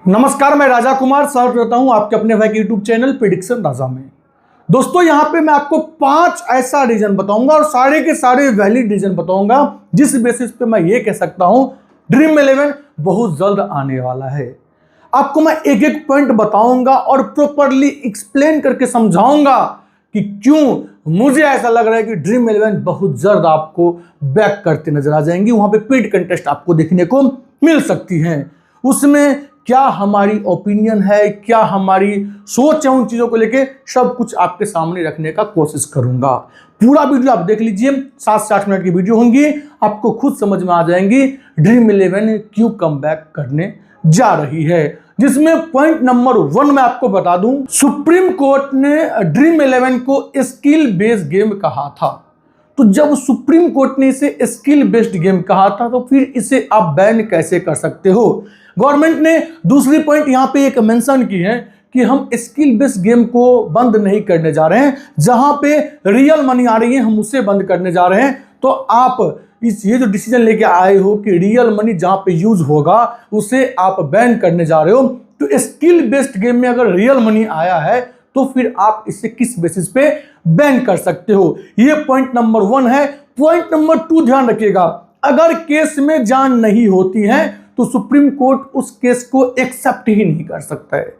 नमस्कार, मैं राजा कुमार स्वागत करता हूं आपके अपने भाई के यूट्यूब चैनल प्रेडिक्शन राजा में। दोस्तों, यहां पे मैं आपको 5 ऐसा रीजन बताऊंगा और सारे के सारे वैलिड रीजन बताऊंगा जिस बेसिस पे मैं ये कह सकता हूं ड्रीम 11 बहुत जल्द आने वाला है। आपको मैं एक एक पॉइंट बताऊंगा और प्रॉपरली एक्सप्लेन करके समझाऊंगा कि क्यों मुझे ऐसा लग रहा है कि ड्रीम 11 बहुत जल्द आपको बैक करते नजर आ जाएंगी। वहां पे पेड कंटेस्ट आपको देखने को मिल सकती हैं। उसमें क्या हमारी ओपिनियन है, क्या हमारी सोच है उन चीजों को लेके, सब कुछ आपके सामने रखने का कोशिश करूंगा। पूरा वीडियो आप देख लीजिए, 7 से 8 मिनट की वीडियो होंगी, आपको खुद समझ में आ जाएंगी ड्रीम 11 क्यों कम बैक करने जा रही है। जिसमें पॉइंट नंबर 1 मैं आपको बता दूं, सुप्रीम कोर्ट ने ड्रीम 11 को स्किल बेस्ड गेम कहा था। तो जब सुप्रीम कोर्ट ने इसे स्किल बेस्ड गेम कहा था तो फिर इसे आप बैन कैसे कर सकते हो। गवर्नमेंट ने दूसरी पॉइंट यहां पे एक मेंशन की है कि हम स्किल बेस्ड गेम को बंद नहीं करने जा रहे हैं, जहां पे रियल मनी आ रही है हम उसे बंद करने जा रहे हैं। तो आप ये जो डिसीजन लेके आए हो कि रियल मनी जहां पे यूज होगा उसे आप बैन करने जा रहे हो, तो स्किल बेस्ड गेम में अगर रियल मनी आया है तो फिर आप इसे किस बेसिस पे बैन कर सकते हो। ये पॉइंट नंबर 1 है। पॉइंट नंबर 2 ध्यान रखिएगा, अगर केस में जान नहीं होती है तो सुप्रीम कोर्ट उस केस को एक्सेप्ट ही नहीं कर सकता है,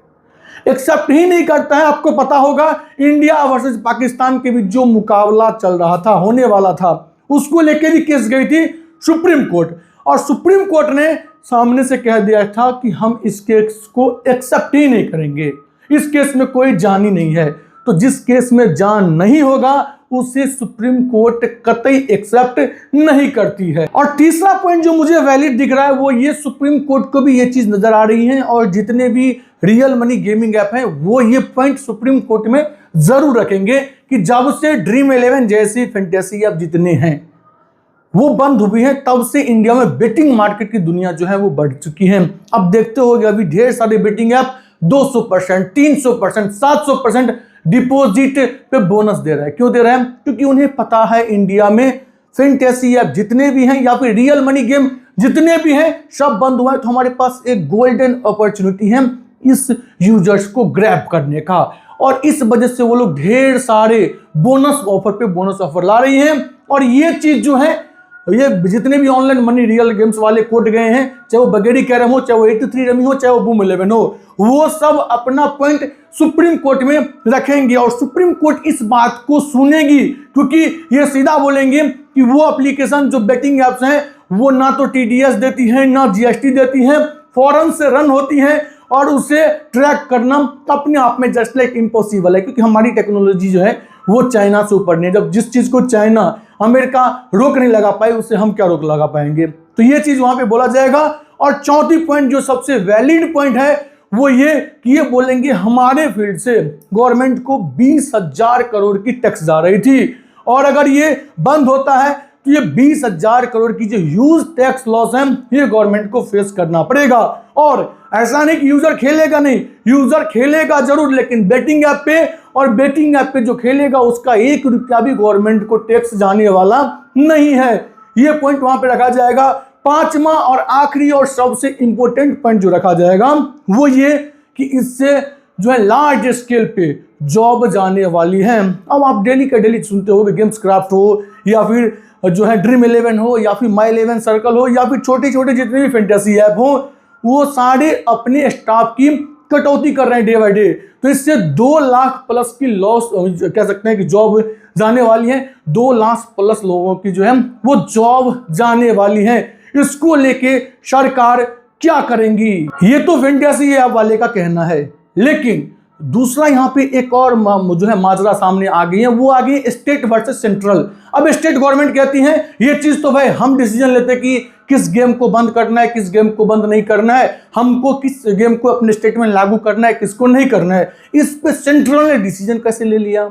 एक्सेप्ट ही नहीं करता है। आपको पता होगा इंडिया वर्सेस पाकिस्तान के बीच जो मुकाबला चल रहा था, होने वाला था, उसको लेके भी केस गई थी सुप्रीम कोर्ट, और सुप्रीम कोर्ट ने सामने से कह दिया था कि हम इस केस को एक्सेप्ट ही नहीं करेंगे, इस केस में कोई जान ही नहीं है। तो जिस केस में जान नहीं होगा उसे सुप्रीम कोर्ट कतई एक्सेप्ट नहीं करती है। और तीसरा पॉइंट जो मुझे वैलिड दिख रहा है वो ये, सुप्रीम कोर्ट को भी ये चीज नजर आ रही है और जितने भी रियल मनी गेमिंग ऐप हैं वो ये पॉइंट सुप्रीम कोर्ट में जरूर रखेंगे कि जब से ड्रीम 11 जैसी फैंटेसी ऐप जितने हैं वो बंद हुई है तब से इंडिया में बेटिंग मार्केट की दुनिया जो है वो बढ़ चुकी है। अब देखते हो कि अभी ढेर सारे बेटिंग ऐप 200%, 300%, 700% डिपॉजिट पे बोनस दे रहा है। क्यों दे रहा है? क्योंकि उन्हें पता है इंडिया में फैंटेसी ऐप जितने भी हैं या फिर रियल मनी गेम जितने भी हैं सब बंद हुआ है, तो हमारे पास एक गोल्डन अपॉर्चुनिटी है इस यूजर्स को ग्रैब करने का। और इस वजह से वो लोग ढेर सारे बोनस ऑफर ला रही हैं। और ये चीज जो है, ये जितने भी ऑनलाइन मनी रियल गेम्स वाले कोर्ट गए हैं, चाहे वो बगेड़ी कैरम हो, चाहे वो 83 रमी हो, चाहे वो बूम 11 हो, वो सब अपना पॉइंट सुप्रीम कोर्ट में रखेंगे और सुप्रीम कोर्ट इस बात को सुनेगी, क्योंकि ये सीधा बोलेंगे कि वो एप्लीकेशन जो बेटिंग ऐप्स हैं वो ना तो TDS देती हैं ना GST देती हैं, फॉरेन से रन होती हैं और उसे ट्रैक करना अपने आप में जस्ट लाइक इम्पॉसिबल है, क्योंकि हमारी टेक्नोलॉजी जो है वो चाइना से ऊपर नहीं है। जब जिस चीज को चाइना अमेरिका रोक नहीं लगा पाए उसे हम क्या रोक लगा पाएंगे, तो ये चीज वहां पे बोला जाएगा। और चौथी पॉइंट जो सबसे वैलिड पॉइंट है वो ये कि ये बोलेंगे हमारे फील्ड से गवर्नमेंट को 20,000 करोड़ की टैक्स जा रही थी और अगर ये बंद होता है तो ये 20,000 करोड़ की जो ह्यूज टैक्स लॉस है ये गवर्नमेंट को फेस करना पड़ेगा। और ऐसा नहीं कि यूजर खेलेगा नहीं, यूजर खेलेगा जरूर, लेकिन बेटिंग ऐप पे, और बेटिंग ऐप पे जो खेलेगा उसका 1 रुपया भी गवर्नमेंट को टैक्स जाने वाला नहीं है। ये पॉइंट वहां पे रखा जाएगा। 5वां और आखिरी और सबसे इंपॉर्टेंट पॉइंट जो रखा जाएगा वो ये कि इससे जो है लार्ज स्केल पे जॉब जाने वाली है। अब आप डेली का डेली सुनते हो, गेम्स क्राफ्ट हो या फिर जो है ड्रीम 11 हो या फिर माई 11 सर्कल हो या फिर छोटे छोटे जितने भी फैंटेसी ऐप हो, वो सारे अपने स्टाफ की कटौती कर रहे हैं डे बाय डे। तो इससे 2 लाख प्लस की लॉस कह सकते हैं कि जॉब जाने वाली है। 2 लाख प्लस लोगों की जो है वो जॉब जाने वाली है। इसको लेके सरकार क्या करेंगी, ये तो फैंटेसी ऐप वाले का कहना है। लेकिन दूसरा यहाँ पे एक और जो है माजरा सामने आ गई है, वो आ गई स्टेट वर्सेस सेंट्रल। अब स्टेट गवर्नमेंट कहती है ये चीज तो भाई हम डिसीजन लेते कि किस गेम को बंद करना है, किस गेम को बंद नहीं करना है, हमको किस गेम को अपने स्टेट में लागू करना है, किसको नहीं करना है। इस पे सेंट्रल ने डिसीजन कैसे ले लिया,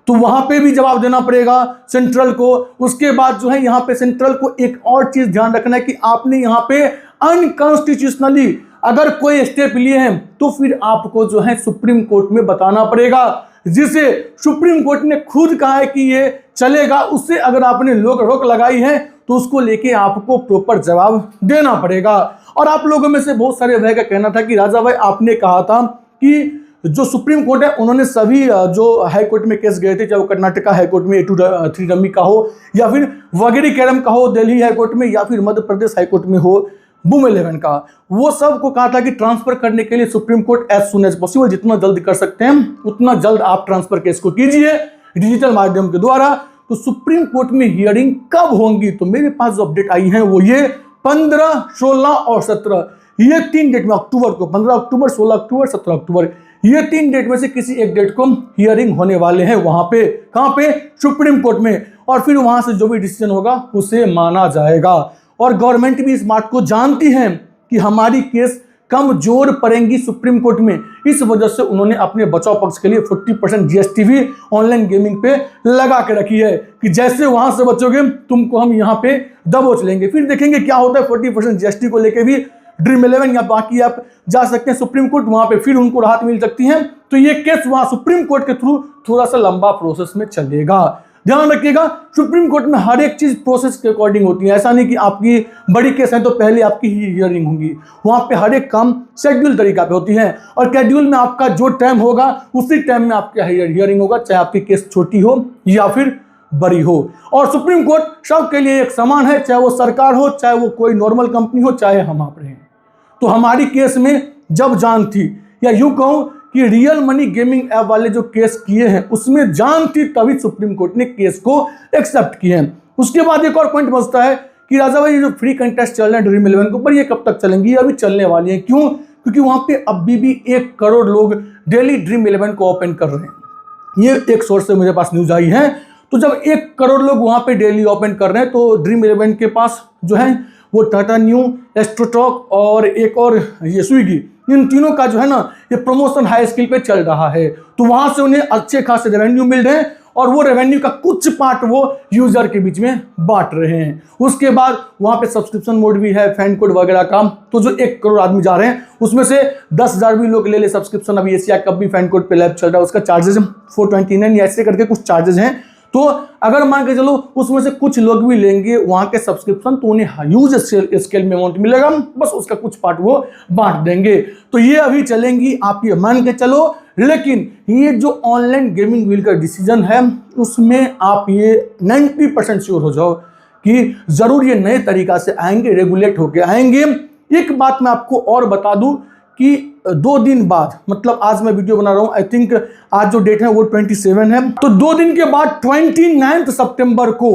तो वहां पे भी जवाब देना पड़ेगा सेंट्रल को। उसके बाद जो है यहाँ पे सेंट्रल को एक और चीज ध्यान रखना है कि आपने यहाँ पे अनकॉन्स्टिट्यूशनली अगर कोई स्टेप लिए हैं तो फिर आपको जो है सुप्रीम कोर्ट में बताना पड़ेगा, जिसे सुप्रीम कोर्ट ने खुद कहा है कि ये चलेगा। उससे अगर आपने रोक लगाई है तो उसको लेके आपको प्रॉपर जवाब देना पड़ेगा। और आप लोगों में से बहुत सारे भाई का कहना था कि राजा भाई आपने कहा था कि जो सुप्रीम कोर्ट है उन्होंने सभी जो हाई कोर्ट में केस गए थे, चाहे वो कर्नाटका हाई कोर्ट में 823 रमी का हो, या फिर वगैरह कैरम का हो दिल्ली हाई कोर्ट में, या फिर मध्य प्रदेश हाई कोर्ट में हो बूम 11 का, वो सब को कहा था कि ट्रांसफर करने के लिए supreme court as soon as possible, जितना जल्द कर सकते हैं उतना जल्द आप ट्रांसफर केस को कीजिए डिजिटल माध्यम के द्वारा। तो सुप्रीम कोर्ट में हियरिंग कब होंगी? तो मेरे पास जो अपडेट आई है वो ये 15, 16 और 17, ये 3 डेट में अक्टूबर को, 15 अक्टूबर, 16 अक्टूबर, 17 अक्टूबर, ये 3 डेट में से किसी एक डेट को हियरिंग होने वाले हैं वहां पे। कहां पे? सुप्रीम कोर्ट में। और फिर वहां से जो भी डिसीजन होगा उसे माना जाएगा। और गवर्नमेंट भी इस बात को जानती है कि हमारी केस कमजोर पड़ेंगी सुप्रीम कोर्ट में, इस वजह से उन्होंने अपने बचाव पक्ष के लिए 40% जीएसटी भी ऑनलाइन गेमिंग पे लगा के रखी है कि जैसे वहां से बचोगे तुमको हम यहाँ पे दबोच लेंगे। फिर देखेंगे क्या होता है। 40% जीएसटी को लेके भी ड्रीम 11 या बाकी आप जा सकते हैं सुप्रीम कोर्ट, वहां पे फिर उनको राहत मिल सकती है। तो ये केस वहां सुप्रीम कोर्ट के थ्रू थोड़ा सा लंबा प्रोसेस में चलेगा। ध्यान रखिएगा, सुप्रीम कोर्ट में हर एक चीज प्रोसेस के अकॉर्डिंग होती है। ऐसा नहीं कि आपकी बड़ी केस है तो पहले आपकी ही हियरिंग होंगी। वहां पे हर एक काम शेड्यूल तरीका पे होती है, और शेड्यूल में आपका जो टाइम होगा उसी टाइम में आपका हियरिंग होगा, चाहे आपकी केस छोटी हो या फिर बड़ी हो। और सुप्रीम कोर्ट सबके लिए एक समान है, चाहे वो सरकार हो, चाहे वो कोई नॉर्मल कंपनी हो, चाहे हम आप रहें। तो हमारी केस में जब जान थी, या यूं कहूं कि रियल मनी गेमिंग ऐप वाले जो केस किए हैं उसमें जान थी, तभी सुप्रीम कोर्ट ने केस को एक्सेप्ट किए हैं। उसके बाद एक और पॉइंट बचता है कि राजा भाई ये जो फ्री कंटेस्ट चल रहे हैं ड्रीम 11 के ऊपर, ये कब तक चलेंगी? अभी चलने वाली है। क्यों? क्योंकि वहां पे अभी भी 1 करोड़ लोग डेली ड्रीम 11 को ओपन कर रहे हैं। ये एक सोर्स से मेरे पास न्यूज आई है। तो जब 1 करोड़ लोग वहां पे डेली ओपन कर रहे हैं तो ड्रीम 11 के पास जो है वो टाटा न्यू, एस्ट्रोटॉक और एक और ये स्विगी, इन तीनों का जो है ना ये प्रमोशन हाई स्किल पे चल रहा है। तो वहां से उन्हें अच्छे खासे रेवेन्यू मिल रहे हैं, और वो रेवेन्यू का कुछ पार्ट वो यूजर के बीच में बांट रहे हैं। उसके बाद वहां पे सब्सक्रिप्शन मोड भी है, फैन कोड वगैरह का। तो जो 1 करोड़ आदमी जा रहे हैं उसमें से 10,000 भी लोग ले ले सब्सक्रिप्शन। अभी एशिया कप भी फैन कोड पे लाइव चल रहा है, उसका चार्जेस 429 या ऐसे करके कुछ चार्जेस हैं। तो अगर मान के चलो उसमें से कुछ लोग भी लेंगे वहां के सब्सक्रिप्शन, तो उन्हें ह्यूज स्केल में अमाउंट मिलेगा, बस उसका कुछ पार्ट वो बांट देंगे। तो ये अभी चलेंगी, आप ये मान के चलो। लेकिन ये जो ऑनलाइन गेमिंग व्हील का डिसीजन है उसमें आप ये 90% श्योर हो जाओ कि जरूर ये नए तरीका से आएंगे, रेगुलेट होके आएंगे। एक बात मैं आपको और बता दूं कि 2 दिन बाद, मतलब आज मैं वीडियो बना रहा हूं, आई थिंक आज जो डेट है वो 27 है, तो 2 दिन के बाद 29 सितंबर को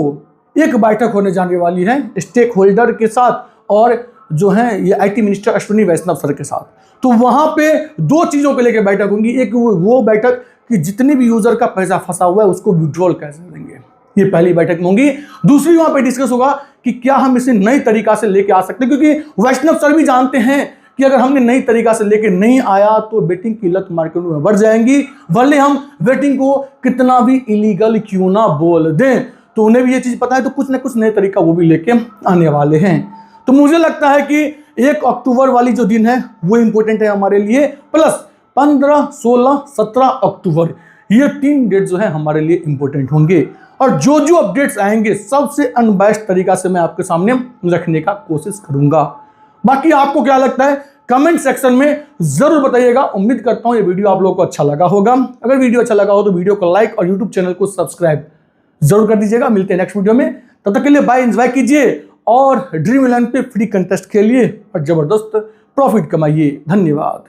एक बैठक होने जाने वाली है स्टेक होल्डर के साथ, और जो है ये IT minister Ashwini Vaishnaw sir के साथ। तो वहां पे 2 चीजों को लेकर बैठक होगी। एक वो बैठक कि जितने भी यूजर का पैसा फंसा हुआ है उसको विड्रॉल कैसे देंगे, ये पहली बैठक में होंगी। दूसरी वहां पे डिस्कस होगा कि क्या हम इसे नई तरीका से लेके आ सकते हैं, क्योंकि वैष्णव सर भी जानते हैं कि अगर हमने नई तरीका से लेके नहीं आया तो बेटिंग की लत मार्केट में बढ़ जाएंगी, भले हम बेटिंग को कितना भी इलीगल क्यों ना बोल दें। तो उन्हें भी ये चीज पता है, तो कुछ ना कुछ नए तरीका वो भी लेके आने वाले हैं। तो मुझे लगता है कि 1 अक्टूबर वाली जो दिन है वो इंपॉर्टेंट है हमारे लिए, प्लस 15, 16, 17 अक्टूबर, ये 3 डेट जो है हमारे लिए इंपॉर्टेंट होंगे। और जो जो अपडेट्स आएंगे सबसे अनबायस्ड तरीका से मैं आपके सामने रखने का कोशिश करूंगा। बाकी आपको क्या लगता है कमेंट सेक्शन में जरूर बताइएगा। उम्मीद करता हूं ये वीडियो आप लोगों को अच्छा लगा होगा। अगर वीडियो अच्छा लगा हो तो वीडियो को लाइक और यूट्यूब चैनल को सब्सक्राइब जरूर कर दीजिएगा। मिलते हैं नेक्स्ट वीडियो में, तब तक के लिए बाय, एंजॉय कीजिए और ड्रीम 11 पे फ्री कंटेस्ट खेलिए और जबरदस्त प्रॉफिट कमाइए। धन्यवाद।